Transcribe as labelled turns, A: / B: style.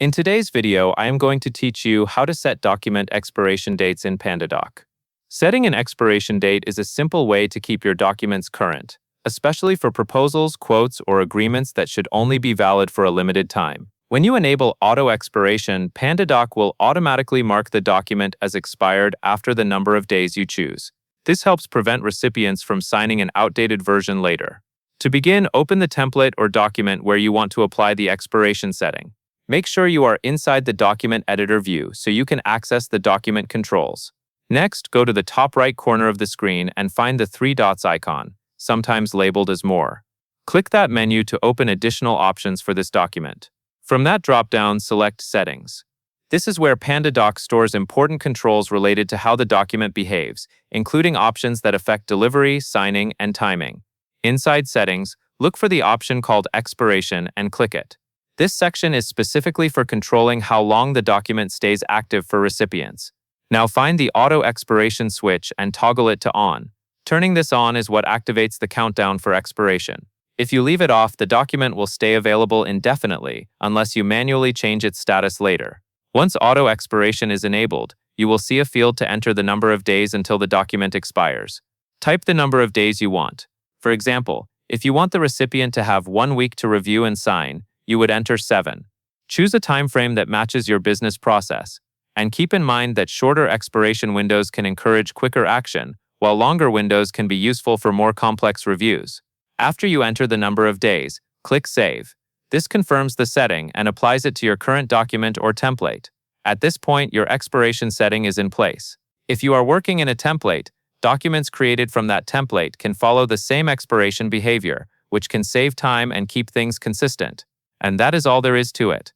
A: In today's video, I am going to teach you how to set document expiration dates in Pandadoc. Setting an expiration date is a simple way to keep your documents current, especially for proposals, quotes, or agreements that should only be valid for a limited time. When you enable auto expiration, Pandadoc will automatically mark the document as expired after the number of days you choose. This helps prevent recipients from signing an outdated version later. To begin, open the template or document where you want to apply the expiration setting. Make sure you are inside the document editor view so you can access the document controls. Next, go to the top right corner of the screen and find the three dots icon, sometimes labeled as More. Click that menu to open additional options for this document. From that drop-down, select Settings. This is where Pandadoc stores important controls related to how the document behaves, including options that affect delivery, signing, and timing. Inside Settings, look for the option called Expiration and click it. This section is specifically for controlling how long the document stays active for recipients. Now find the Auto Expiration switch and toggle it to On. Turning this on is what activates the countdown for expiration. If you leave it off, the document will stay available indefinitely unless you manually change its status later. Once Auto Expiration is enabled, you will see a field to enter the number of days until the document expires. Type the number of days you want. For example, if you want the recipient to have 1 week to review and sign, you would enter 7. Choose a time frame that matches your business process. And keep in mind that shorter expiration windows can encourage quicker action, while longer windows can be useful for more complex reviews. After you enter the number of days, click Save. This confirms the setting and applies it to your current document or template. At this point, your expiration setting is in place. If you are working in a template, documents created from that template can follow the same expiration behavior, which can save time and keep things consistent. And that is all there is to it.